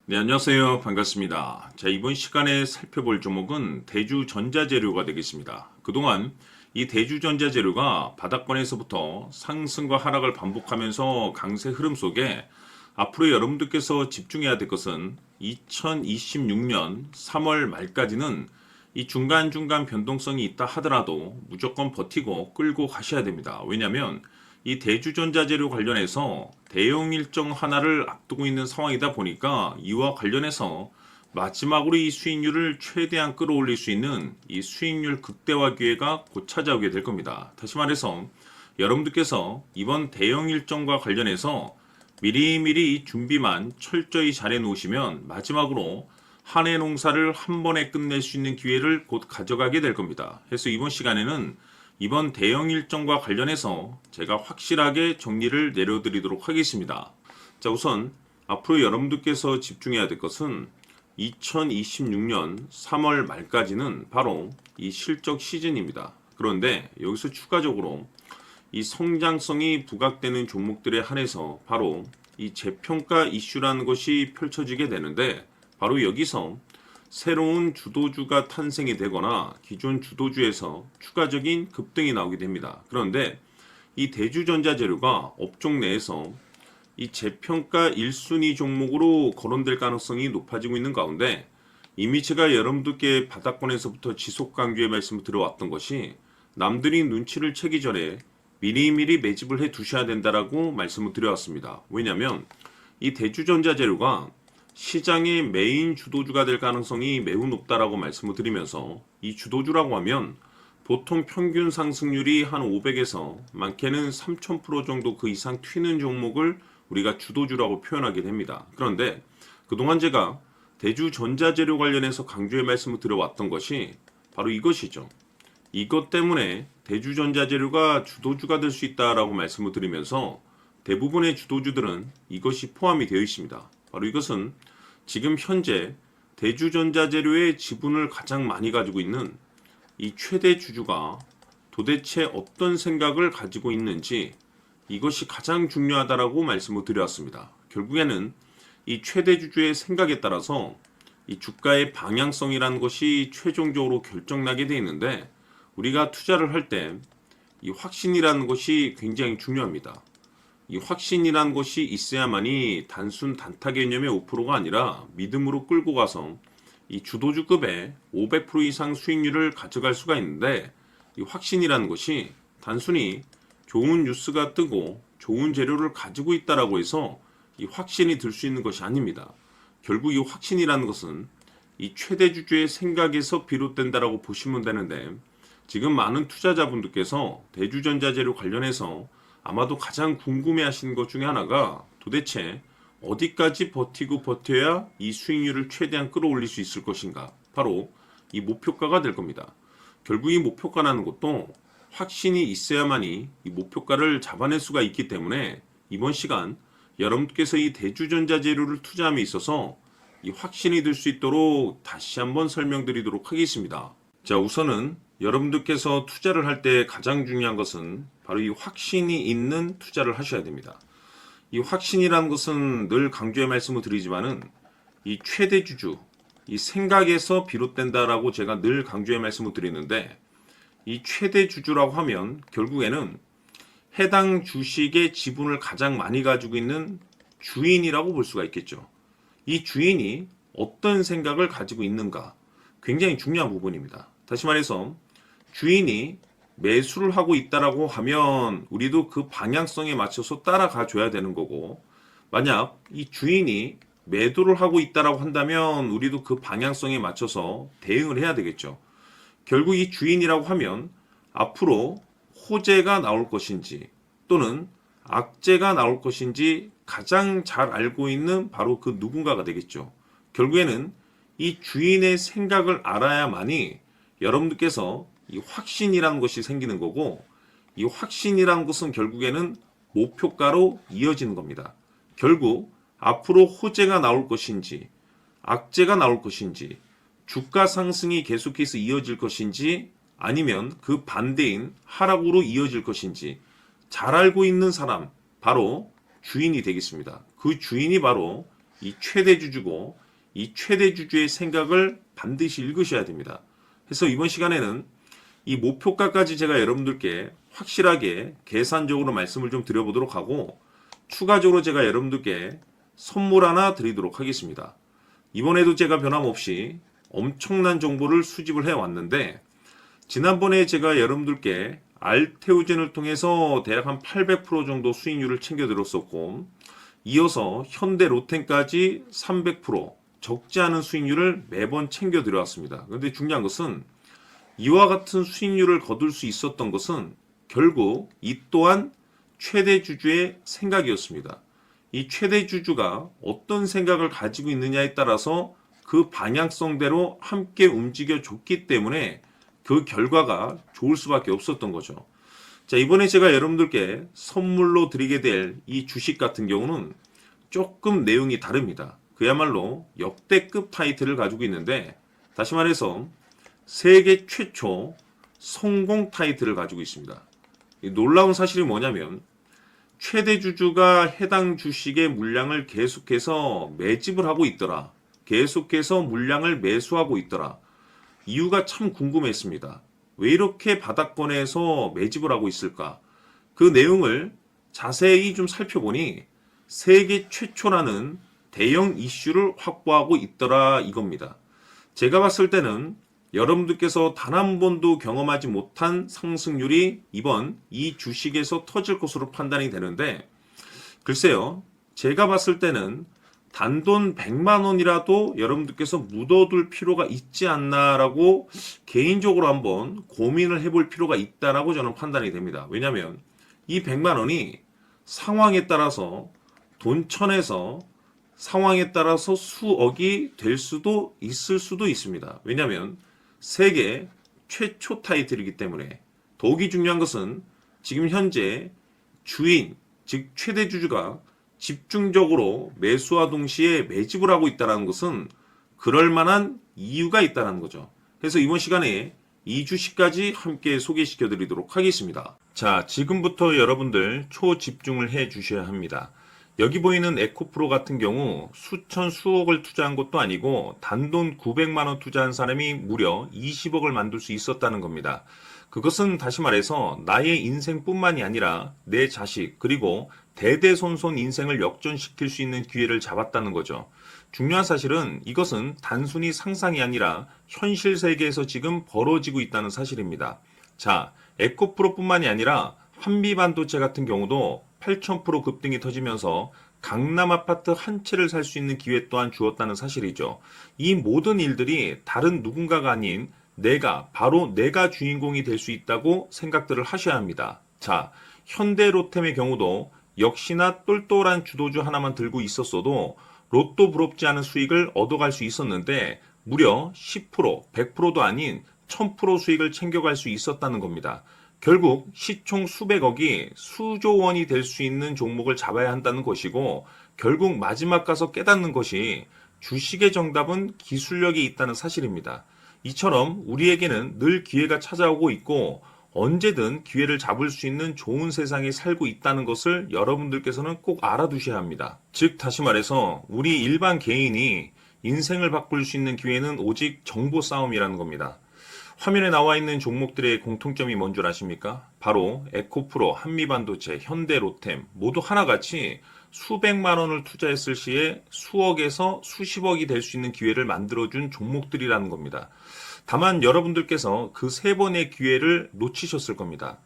네, 안녕하세요. 반갑습니다. 자, 이번 시간에 살펴볼 종목은 대주전자재료가 되겠습니다. 그동안 이 대주전자재료가 바닥권에서부터 상승과 하락을 반복하면서 강세 흐름 속에 앞으로 여러분들께서 집중해야 될 것은 2026년 3월 말까지는 이 중간중간 변동성이 있다 하더라도 무조건 버티고 끌고 가셔야 됩니다. 왜냐하면 이 대주전자재료 관련해서 대형 일정 하나를 앞두고 있는 상황이다 보니까 이와 관련해서 마지막으로 이 수익률을 최대한 끌어올릴 수 있는 이 수익률 극대화 기회가 곧 찾아오게 될 겁니다. 다시 말해서 여러분들께서 이번 대형 일정과 관련해서 미리미리 이 준비만 철저히 잘해 놓으시면 마지막으로 한 해 농사를 한 번에 끝낼 수 있는 기회를 곧 가져가게 될 겁니다. 그래서 이번 시간에는 이번 대형 일정과 관련해서 제가 확실하게 정리를 내려드리도록 하겠습니다. 자, 우선 앞으로 여러분들께서 집중해야 될 것은 2026년 3월 말까지는 바로 이 실적 시즌입니다. 그런데 여기서 추가적으로 이 성장성이 부각되는 종목들에 한해서 바로 이 재평가 이슈라는 것이 펼쳐지게 되는데, 바로 여기서 새로운 주도주가 탄생이 되거나 기존 주도주에서 추가적인 급등이 나오게 됩니다. 그런데 이 대주전자재료가 업종 내에서 이 재평가 1순위 종목으로 거론될 가능성이 높아지고 있는 가운데, 이미 제가 여러분들께 바닥권에서부터 지속 강조의 말씀을 드려왔던 것이 남들이 눈치를 채기 전에 미리미리 매집을 해 두셔야 된다라고 말씀을 드려왔습니다. 왜냐하면 이 대주전자재료가 시장의 메인 주도주가 될 가능성이 매우 높다라고 말씀을 드리면서, 이 주도주라고 하면 보통 평균 상승률이 한 500에서 많게는 3000% 정도 그 이상 튀는 종목을 우리가 주도주라고 표현하게 됩니다. 그런데 그동안 제가 대주전자재료 관련해서 강조의 말씀을 드려왔던 것이 바로 이것이죠. 이것 때문에 대주전자재료가 주도주가 될 수 있다라고 말씀을 드리면서 대부분의 주도주들은 이것이 포함이 되어 있습니다. 바로 이것은 지금 현재 대주전자재료의 지분을 가장 많이 가지고 있는 이 최대 주주가 도대체 어떤 생각을 가지고 있는지, 이것이 가장 중요하다라고 말씀을 드렸습니다. 결국에는 이 최대 주주의 생각에 따라서 이 주가의 방향성이라는 것이 최종적으로 결정나게 되어 있는데, 우리가 투자를 할 때 이 확신이라는 것이 굉장히 중요합니다. 이 확신이라는 것이 있어야만이 단순 단타 개념의 5%가 아니라 믿음으로 끌고 가서 이 주도주급의 500% 이상 수익률을 가져갈 수가 있는데, 이 확신이라는 것이 단순히 좋은 뉴스가 뜨고 좋은 재료를 가지고 있다라고 해서 이 확신이 들 수 있는 것이 아닙니다. 결국 이 확신이라는 것은 이 최대 주주의 생각에서 비롯된다라고 보시면 되는데, 지금 많은 투자자분들께서 대주전자재료 관련해서 아마도 가장 궁금해 하시는 것 중에 하나가 도대체 어디까지 버티고 버텨야 이 수익률을 최대한 끌어올릴 수 있을 것인가, 바로 이 목표가가 될 겁니다. 결국 이 목표가라는 것도 확신이 있어야만이 이 목표가를 잡아낼 수가 있기 때문에 이번 시간 여러분께서 이 대주전자재료를 투자함에 있어서 이 확신이 들 수 있도록 다시 한번 설명드리도록 하겠습니다. 자, 우선은 여러분들께서 투자를 할 때 가장 중요한 것은 바로 이 확신이 있는 투자를 하셔야 됩니다. 이 확신이라는 것은 늘 강조의 말씀을 드리지만은 이 최대 주주, 이 생각에서 비롯된다라고 제가 늘 강조의 말씀을 드리는데, 이 최대 주주라고 하면 결국에는 해당 주식의 지분을 가장 많이 가지고 있는 주인이라고 볼 수가 있겠죠. 이 주인이 어떤 생각을 가지고 있는가, 굉장히 중요한 부분입니다. 다시 말해서 주인이 매수를 하고 있다라고 하면 우리도 그 방향성에 맞춰서 따라가 줘야 되는 거고, 만약 이 주인이 매도를 하고 있다라고 한다면 우리도 그 방향성에 맞춰서 대응을 해야 되겠죠. 결국 이 주인이라고 하면 앞으로 호재가 나올 것인지 또는 악재가 나올 것인지 가장 잘 알고 있는 바로 그 누군가가 되겠죠. 결국에는 이 주인의 생각을 알아야만이 여러분들께서 이 확신이라는 것이 생기는 거고, 이 확신이라는 것은 결국에는 목표가로 이어지는 겁니다. 결국 앞으로 호재가 나올 것인지 악재가 나올 것인지, 주가 상승이 계속해서 이어질 것인지 아니면 그 반대인 하락으로 이어질 것인지 잘 알고 있는 사람, 바로 주인이 되겠습니다. 그 주인이 바로 이 최대주주고 이 최대주주의 생각을 반드시 읽으셔야 됩니다. 그래서 이번 시간에는 이 목표가까지 제가 여러분들께 확실하게 계산적으로 말씀을 좀 드려보도록 하고 추가적으로 제가 여러분들께 선물 하나 드리도록 하겠습니다. 이번에도 제가 변함없이 엄청난 정보를 수집을 해왔는데 지난번에 제가 여러분들께 알테오젠을 통해서 대략 한 800% 정도 수익률을 챙겨드렸었고 이어서 현대 로템까지 300% 적지 않은 수익률을 매번 챙겨드려왔습니다. 그런데 중요한 것은 이와 같은 수익률을 거둘 수 있었던 것은 결국 이 또한 최대주주의 생각이었습니다. 이 최대주주가 어떤 생각을 가지고 있느냐에 따라서 그 방향성대로 함께 움직여 줬기 때문에 그 결과가 좋을 수밖에 없었던 거죠. 자, 이번에 제가 여러분들께 선물로 드리게 될 이 주식 같은 경우는 조금 내용이 다릅니다. 그야말로 역대급 타이틀을 가지고 있는데 다시 말해서 세계 최초 성공 타이틀을 가지고 있습니다. 이 놀라운 사실이 뭐냐면 최대주주가 해당 주식의 물량을 계속해서 매집을 하고 있더라. 계속해서 물량을 매수하고 있더라. 이유가 참 궁금했습니다. 왜 이렇게 바닥권에서 매집을 하고 있을까? 그 내용을 자세히 좀 살펴보니 세계 최초라는 대형 이슈를 확보하고 있더라 이겁니다. 제가 봤을 때는 여러분들께서 단 한 번도 경험하지 못한 상승률이 이번 이 주식에서 터질 것으로 판단이 되는데 글쎄요. 제가 봤을 때는 단돈 100만 원이라도 여러분들께서 묻어둘 필요가 있지 않나라고 개인적으로 한번 고민을 해볼 필요가 있다라고 저는 판단이 됩니다. 왜냐하면 이 100만 원이 상황에 따라서 돈천에서 상황에 따라서 수억이 될 수도 있을 수도 있습니다. 왜냐하면 세계 최초 타이틀이기 때문에 더욱이 중요한 것은 지금 현재 주인, 즉 최대주주가 집중적으로 매수와 동시에 매집을 하고 있다는 것은 그럴 만한 이유가 있다는 거죠. 그래서 이번 시간에 이 주식까지 함께 소개시켜 드리도록 하겠습니다. 자, 지금부터 여러분들 초집중을 해 주셔야 합니다. 여기 보이는 에코프로 같은 경우 수천 수억을 투자한 것도 아니고 단돈 900만 원 투자한 사람이 무려 20억을 만들 수 있었다는 겁니다. 그것은 다시 말해서 나의 인생뿐만이 아니라 내 자식 그리고 대대손손 인생을 역전시킬 수 있는 기회를 잡았다는 거죠. 중요한 사실은 이것은 단순히 상상이 아니라 현실 세계에서 지금 벌어지고 있다는 사실입니다. 자, 에코프로뿐만이 아니라 한미반도체 같은 경우도 8,000% 급등이 터지면서 강남 아파트 한 채를 살 수 있는 기회 또한 주었다는 사실이죠. 이 모든 일들이 다른 누군가가 아닌 바로 내가 주인공이 될 수 있다고 생각들을 하셔야 합니다. 자, 현대로템의 경우도 역시나 똘똘한 주도주 하나만 들고 있었어도 로또 부럽지 않은 수익을 얻어갈 수 있었는데 무려 10%, 100%도 아닌 1000% 수익을 챙겨갈 수 있었다는 겁니다. 결국 시총 수백억이 수조 원이 될 수 있는 종목을 잡아야 한다는 것이고 결국 마지막 가서 깨닫는 것이 주식의 정답은 기술력이 있다는 사실입니다. 이처럼 우리에게는 늘 기회가 찾아오고 있고 언제든 기회를 잡을 수 있는 좋은 세상에 살고 있다는 것을 여러분들께서는 꼭 알아두셔야 합니다. 즉 다시 말해서 우리 일반 개인이 인생을 바꿀 수 있는 기회는 오직 정보 싸움이라는 겁니다. 화면에 나와 있는 종목들의 공통점이 뭔 줄 아십니까? 바로 에코프로, 한미반도체, 현대로템 모두 하나같이 수백만 원을 투자했을 시에 수억에서 수십억이 될 수 있는 기회를 만들어준 종목들이라는 겁니다. 다만 여러분들께서 그 세 번의 기회를 놓치셨을 겁니다.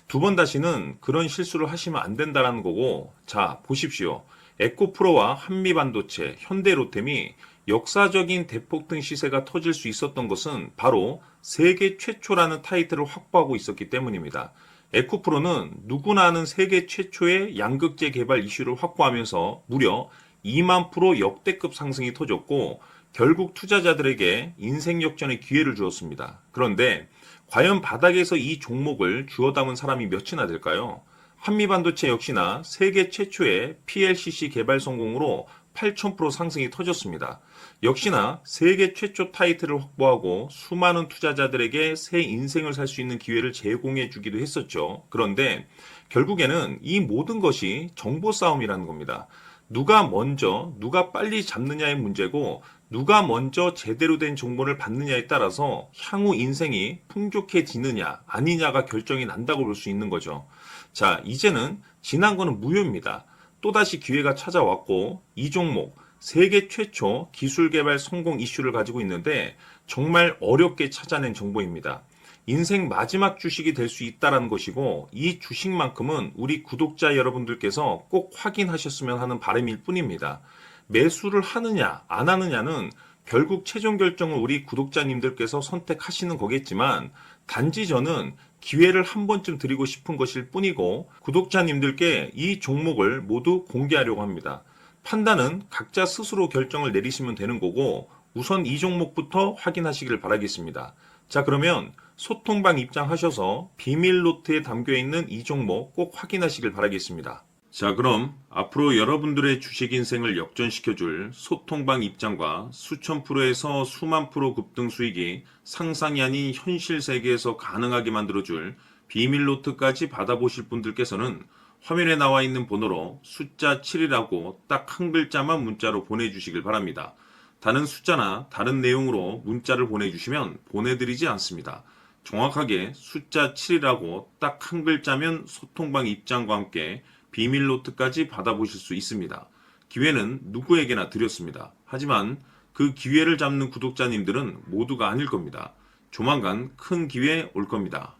두 번 다시는 그런 실수를 하시면 안 된다는 거고 자 보십시오. 에코프로와 한미반도체, 현대로템이 역사적인 대폭등 시세가 터질 수 있었던 것은 바로 세계 최초라는 타이틀을 확보하고 있었기 때문입니다. 에코프로는 누구나 아는 세계 최초의 양극재 개발 이슈를 확보하면서 무려 2만 프로 역대급 상승이 터졌고 결국 투자자들에게 인생 역전의 기회를 주었습니다. 그런데 과연 바닥에서 이 종목을 주워 담은 사람이 몇이나 될까요? 한미반도체 역시나 세계 최초의 PLCC 개발 성공으로 8,000% 상승이 터졌습니다. 역시나 세계 최초 타이틀을 확보하고 수많은 투자자들에게 새 인생을 살 수 있는 기회를 제공해 주기도 했었죠. 그런데 결국에는 이 모든 것이 정보 싸움이라는 겁니다. 누가 먼저, 누가 빨리 잡느냐의 문제고 누가 먼저 제대로 된 정보를 받느냐에 따라서 향후 인생이 풍족해지느냐 아니냐가 결정이 난다고 볼 수 있는 거죠. 자, 이제는 지난 거는 무효입니다. 또다시 기회가 찾아왔고 이 종목 세계 최초 기술 개발 성공 이슈를 가지고 있는데 정말 어렵게 찾아낸 정보입니다. 인생 마지막 주식이 될 수 있다는 것이고 이 주식만큼은 우리 구독자 여러분들께서 꼭 확인하셨으면 하는 바람일 뿐입니다. 매수를 하느냐 안 하느냐는 결국 최종 결정을 우리 구독자님들께서 선택하시는 거겠지만 단지 저는 기회를 한 번쯤 드리고 싶은 것일 뿐이고 구독자님들께 이 종목을 모두 공개하려고 합니다. 판단은 각자 스스로 결정을 내리시면 되는 거고 우선 이 종목부터 확인하시길 바라겠습니다. 자, 그러면 소통방 입장하셔서 비밀 노트에 담겨 있는 이 종목 꼭 확인하시길 바라겠습니다. 자, 그럼 앞으로 여러분들의 주식 인생을 역전시켜줄 소통방 입장과 수천 프로에서 수만 프로 급등 수익이 상상이 아닌 현실 세계에서 가능하게 만들어줄 비밀 노트까지 받아보실 분들께서는 화면에 나와 있는 번호로 숫자 7이라고 딱 한 글자만 문자로 보내주시길 바랍니다. 다른 숫자나 다른 내용으로 문자를 보내주시면 보내드리지 않습니다. 정확하게 숫자 7이라고 딱 한 글자면 소통방 입장과 함께 비밀 노트까지 받아보실 수 있습니다. 기회는 누구에게나 드렸습니다. 하지만 그 기회를 잡는 구독자님들은 모두가 아닐 겁니다. 조만간 큰 기회 올 겁니다.